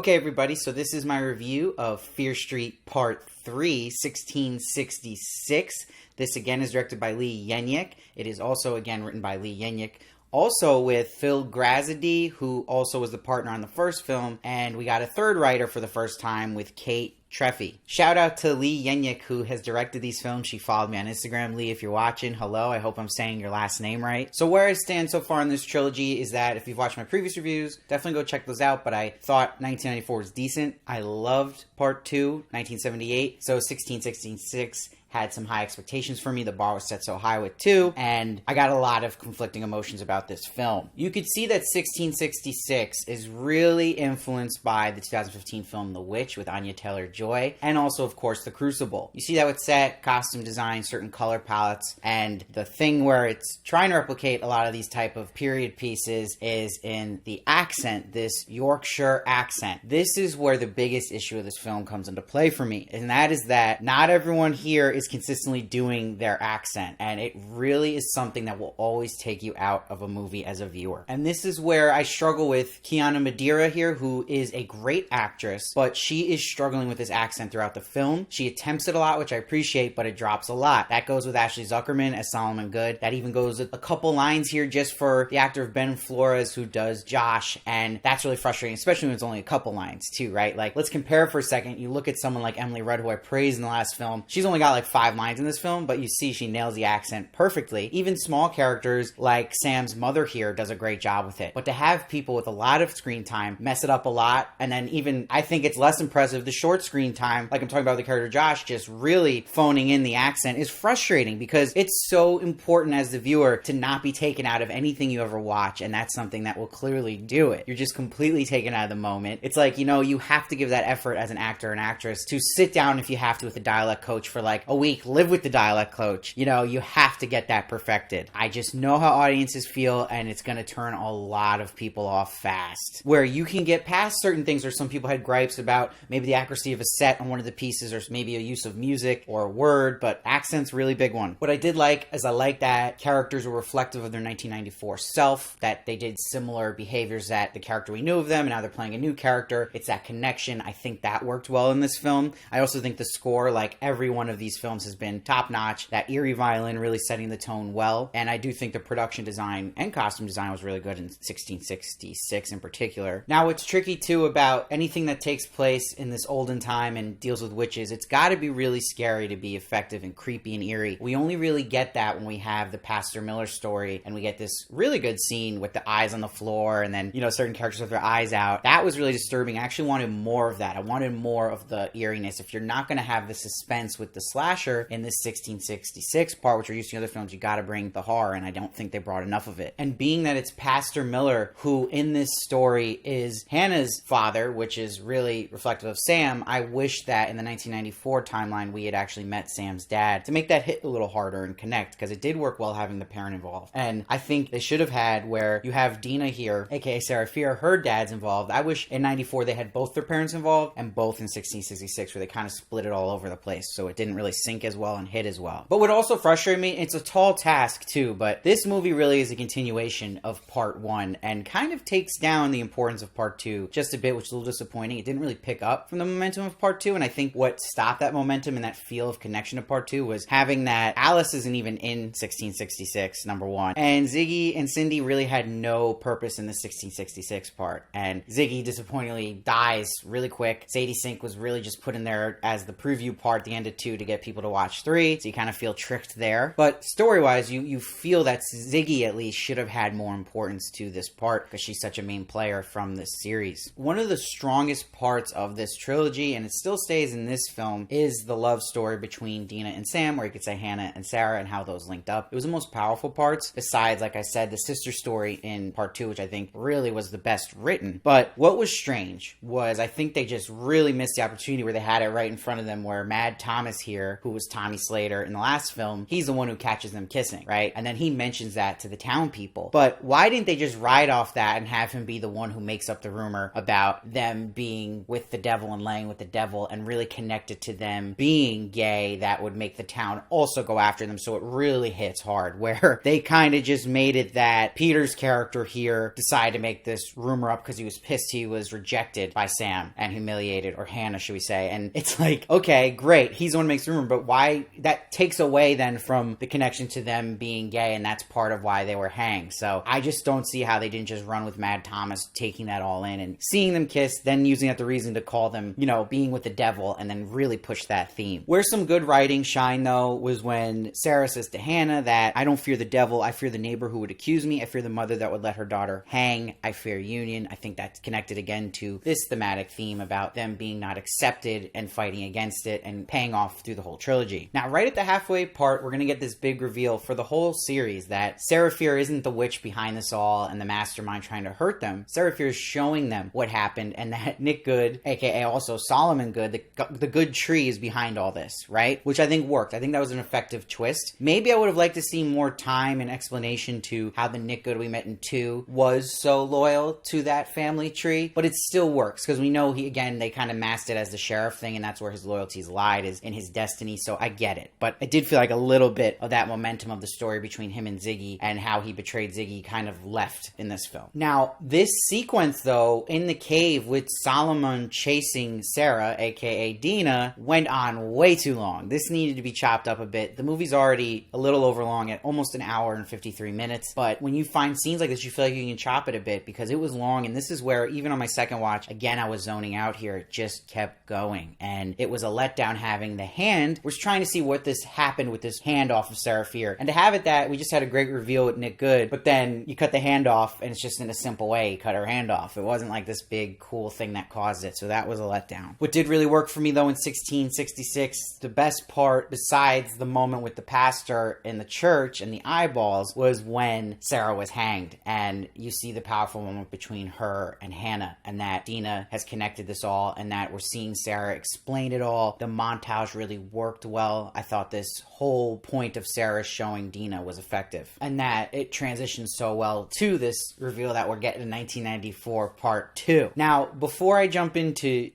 Okay, everybody, so this is my review of Fear Street Part 3, 1666. This, again, is directed by Lee Yenyik. It is also, again, written by Lee Yenyik. Also with Phil Grazady, who also was the partner on the first film. And we got a third writer for the first time with Kate Treffy. Shout out to Lee Yenyik, who has directed these films. She followed me on Instagram. Lee, if you're watching, hello. I hope I'm saying your last name right. So where I stand so far in this trilogy is that if you've watched my previous reviews, definitely go check those out. But I thought 1994 was decent. I loved Part 2, 1978. So 1666 had some high expectations for me. The bar was set so high with 2, and I got a lot of conflicting emotions about this film. You could see that 1666 is really influenced by the 2015 film The Witch with Anya Taylor-Joy, and also, of course, The Crucible. You see that with set, costume design, certain color palettes, and the thing where it's trying to replicate a lot of these type of period pieces is in the accent, this Yorkshire accent. This is where the biggest issue of this film comes into play for me, and that is that not everyone here is consistently doing their accent, and it really is something that will always take you out of a movie as a viewer. And this is where I struggle with Kiana Madeira here, who is a great actress, but she is struggling with this accent throughout the film. She attempts it a lot, which I appreciate, but it drops a lot. That goes with Ashley Zuckerman as Solomon Good. That even goes with a couple lines here just for the actor of Ben Flores who does Josh, and that's really frustrating, especially when it's only a couple lines too, right? Like, let's compare for a second. You look at someone like Emily Rudd, who I praised in the last film. She's only got like 5 lines in this film, but you see she nails the accent perfectly. Even small characters like Sam's mother here does a great job with it. But to have people with a lot of screen time mess it up a lot, and then even, I think it's less impressive, the short screen time, like I'm talking about the character Josh, just really phoning in the accent is frustrating because it's so important as the viewer to not be taken out of anything you ever watch, and that's something that will clearly do it. You're just completely taken out of the moment. It's like, you know, you have to give that effort as an actor and actress to sit down if you have to with a dialect coach for like a week, live with the dialect coach. You know, you have to get that perfected. I just know how audiences feel, and it's going to turn a lot of people off fast. Where you can get past certain things, or some people had gripes about maybe the accuracy of a set on one of the pieces, or maybe a use of music or a word, but accent's really big one. What I did like is I like that characters were reflective of their 1994 self, that they did similar behaviors that the character we knew of them, and now they're playing a new character. It's that connection. I think that worked well in this film. I also think the score, like every one of these films, has been top-notch. That eerie violin really setting the tone well, and I do think the production design and costume design was really good in 1666 in particular. Now, what's tricky too about anything that takes place in this olden time and deals with witches, it's got to be really scary to be effective and creepy and eerie. We only really get that when we have the Pastor Miller story, and we get this really good scene with the eyes on the floor, and then, you know, certain characters with their eyes out. That was really disturbing. I actually wanted more of that. I wanted more of the eeriness. If you're not going to have the suspense with the slasher in this 1666 part, which are used in other films, you got to bring the horror, and I don't think they brought enough of it. And being that it's Pastor Miller, who in this story is Hannah's father, which is really reflective of Sam, I wish that in the 1994 timeline we had actually met Sam's dad to make that hit a little harder and connect, because it did work well having the parent involved. And I think they should have had where you have Dina here, aka Sarah Fier, her dad's involved. I wish in 94 they had both their parents involved, and both in 1666, where they kind of split it all over the place, so it didn't really sync as well and hit as well. But what also frustrated me, it's a tall task too, but this movie really is a continuation of part 1 and kind of takes down the importance of part 2 just a bit, which is a little disappointing. It didn't really pick up from the momentum of part 2, and I think what stopped that momentum and that feel of connection to part 2 was having that Alice isn't even in 1666, number 1, and Ziggy and Cindy really had no purpose in the 1666 part, and Ziggy disappointingly dies really quick. Sadie Sink was really just put in there as the preview part at the end of 2 to get people to watch 3, so you kind of feel tricked there. But story-wise, you feel that Ziggy at least should have had more importance to this part, because she's such a main player from this series. One of the strongest parts of this trilogy, and it still stays in this film, is the love story between Dina and Sam, or you could say Hannah and Sarah, and how those linked up. It was the most powerful parts, besides, like I said, the sister story in part 2, which I think really was the best written. But what was strange was I think they just really missed the opportunity where they had it right in front of them, where Mad Thomas here, who was Tommy Slater in the last film, he's the one who catches them kissing, right? And then he mentions that to the town people. But why didn't they just ride off that and have him be the one who makes up the rumor about them being with the devil and laying with the devil, and really connect it to them being gay? That would make the town also go after them, so it really hits hard, where they kind of just made it that Peter's character here decided to make this rumor up because he was pissed he was rejected by Sam and humiliated, or Hannah, should we say. And it's like, okay, great, he's the one who makes the rumor, but why? That takes away then from the connection to them being gay, and that's part of why they were hanged. So I just don't see how they didn't just run with Mad Thomas taking that all in and seeing them kiss, then using that the reason to call them, you know, being with the devil, and then really push that theme. Where some good writing shine, though, was when Sarah says to Hannah that, I don't fear the devil, I fear the neighbor who would accuse me, I fear the mother that would let her daughter hang, I fear union. I think that's connected again to this thematic theme about them being not accepted and fighting against it, and paying off through the whole trilogy. Now, right at the halfway part, we're going to get this big reveal for the whole series that Sarah Fier isn't the witch behind this all and the mastermind trying to hurt them. Sarah Fier is showing them what happened, and that Nick Good, aka also Solomon Good, the good tree, is behind all this, right? Which I think worked. I think that was an effective twist. Maybe I would have liked to see more time and explanation to how the Nick Good we met in 2 was so loyal to that family tree, but it still works because we know they kind of masked it as the sheriff thing, and that's where his loyalties lied, is in his destiny. So I get it, but I did feel like a little bit of that momentum of the story between him and Ziggy and how he betrayed Ziggy kind of left in this film. Now, this sequence though in the cave with Solomon chasing Sarah, aka Dina, went on way too long. This needed to be chopped up a bit. The movie's already a little over long at almost an hour and 53 minutes, but when you find scenes like this, you feel like you can chop it a bit because it was long. And this is where, even on my second watch, again, I was zoning out here. It just kept going, and it was a letdown having the hand. We're trying to see what this happened with this hand off of Sarah Fier, and to have it that we just had a great reveal with Nick Good, but then you cut the hand off and it's just in a simple way, you cut her hand off. It wasn't like this big cool thing that caused it, so that was a letdown. What did really work for me though in 1666, the best part besides the moment with the pastor in the church and the eyeballs, was when Sarah was hanged, and you see the powerful moment between her and Hannah, and that Dina has connected this all, and that we're seeing Sarah explain it all. The montage really worked well. I thought this whole point of Sarah showing Dina was effective, and that it transitions so well to this reveal that we're getting in 1994 part 2. Now, before I jump into,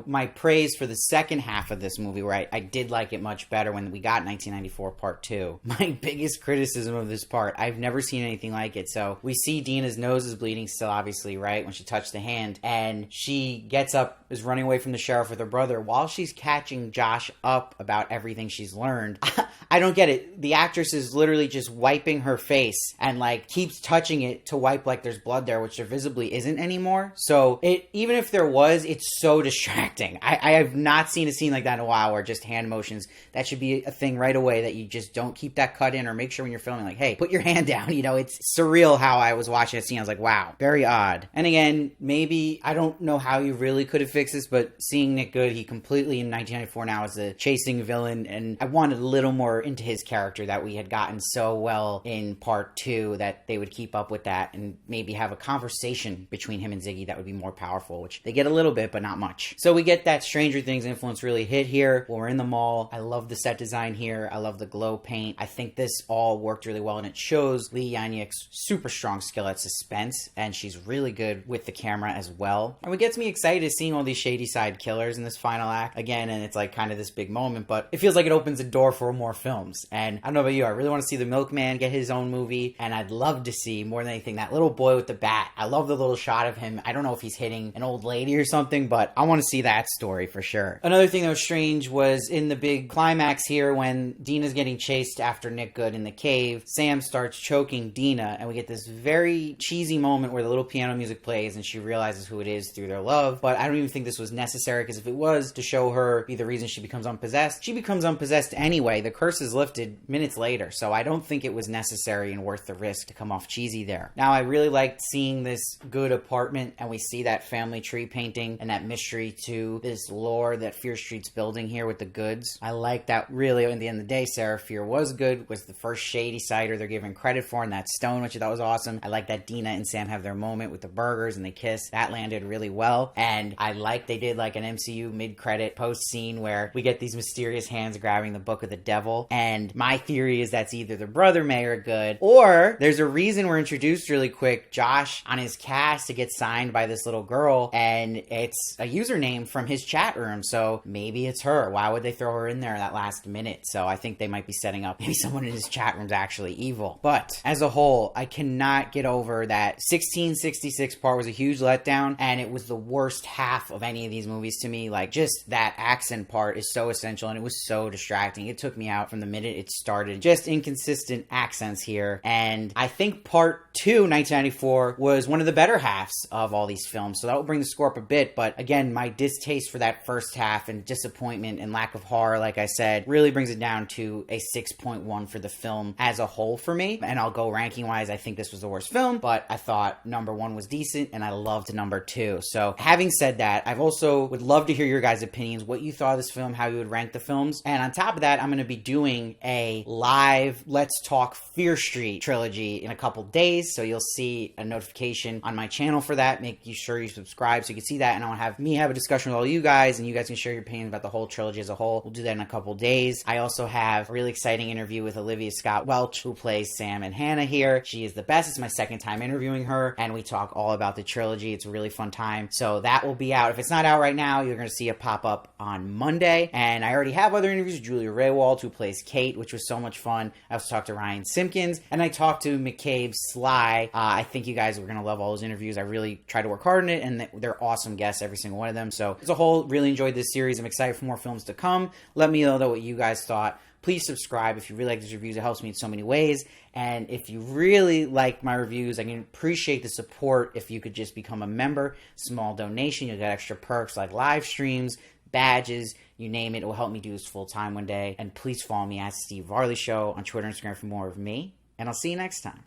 my praise for the second half of this movie, where I did like it much better when we got 1994 part 2, my biggest criticism of this part, I've never seen anything like it. So we see Dina's nose is bleeding still, obviously, right, when she touched the hand, and she gets up, is running away from the sheriff with her brother while she's catching Josh up about everything she's learned. I don't get it. The actress is literally just wiping her face and keeps touching it to wipe there's blood there, which there visibly isn't anymore. So even if there was, it's so distracting. I have not seen a scene like that in a while, where just hand motions, that should be a thing right away, that you just don't keep that cut in, or make sure when you're filming, hey, put your hand down. It's surreal how I was watching that scene. I was like, wow, very odd. And again, maybe, I don't know how you really could have fixed this, but seeing Nick Good, he completely in 1994 now is a chasing villain, and I wanted a little more into his character that we had gotten so well in part 2, that they would keep up with that and maybe have a conversation between him and Ziggy that would be more powerful, which they get a little bit, but not much. So we get that Stranger Things influence really hit here when we're in the mall. I love the set design here. I love the glow paint. I think this all worked really well, and it shows Lee Yanyek's super strong skill at suspense, and she's really good with the camera as well. And what gets me excited is seeing all these Shadyside killers in this final act again, and it's kind of this big moment, but it feels like it opens a door for more films. And I don't know about you, I really want to see the Milkman get his own movie, and I'd love to see, more than anything, that little boy with the bat. I love the little shot of him. I don't know if he's hitting an old lady or something, but I want to see that story for sure. Another thing that was strange was in the big climax here, when Dina's getting chased after Nick Good in the cave, Sam starts choking Dina, and we get this very cheesy moment where the little piano music plays and she realizes who it is through their love. But I don't even think this was necessary, because if it was to show her be the reason she becomes unpossessed anyway. The curse is lifted minutes later, so I don't think it was necessary and worth the risk to come off cheesy there. Now, I really liked seeing this Good apartment, and we see that family tree painting and that mystery to this lore that Fear Street's building here with the Goods. I like that. Really, at the end of the day, Sarah Fier was good, was the first Shadysider they're giving credit for, and that stone, which I thought was awesome. I like that Dina and Sam have their moment with the burgers and they kiss. That landed really well, and I like they did an MCU mid-credit post scene where we get these mysterious his hands grabbing the Book of the Devil. And my theory is that's either the brother Mayor good, or there's a reason we're introduced really quick. Josh on his cast to get signed by this little girl, and it's a username from his chat room. So maybe it's her. Why would they throw her in there that last minute? So I think they might be setting up maybe someone in his chat room's actually evil. But as a whole, I cannot get over that 1666 part was a huge letdown, and it was the worst half of any of these movies to me. Like, just that accent part is so essential, and it was so distracting. It took me out from the minute it started. Just inconsistent accents here. And I think part 2, 1994, was one of the better halves of all these films. So that will bring the score up a bit. But again, my distaste for that first half and disappointment and lack of horror, like I said, really brings it down to a 6.1 for the film as a whole for me. And I'll go ranking wise. I think this was the worst film, but I thought number 1 was decent, and I loved number 2. So having said that, I've also would love to hear your guys' opinions, what you thought of this film, how you would rank the films. And on top of that, I'm going to be doing a live Let's Talk Fear Street trilogy in a couple days. So you'll see a notification on my channel for that. Make sure you subscribe so you can see that. And I'll have a discussion with all you guys, and you guys can share your opinions about the whole trilogy as a whole. We'll do that in a couple days. I also have a really exciting interview with Olivia Scott Welch, who plays Sam and Hannah here. She is the best. It's my second time interviewing her, and we talk all about the trilogy. It's a really fun time. So that will be out. If it's not out right now, you're going to see it pop up on Monday. And I already have other interviews with Julia Raywald, who plays Kate, which was so much fun. I also talked to Ryan Simpkins, and I talked to McCabe Sly. I think you guys are going to love all those interviews. I really try to work hard on it, and they're awesome guests, every single one of them. So as a whole, really enjoyed this series. I'm excited for more films to come. Let me know what you guys thought. Please subscribe if you really like these reviews. It helps me in so many ways. And if you really like my reviews, I can appreciate the support if you could just become a member. Small donation. You'll get extra perks like live streams, badges, you name it. It will help me do this full time one day. And please follow me at Steve Varley Show on Twitter and Instagram for more of me. And I'll see you next time.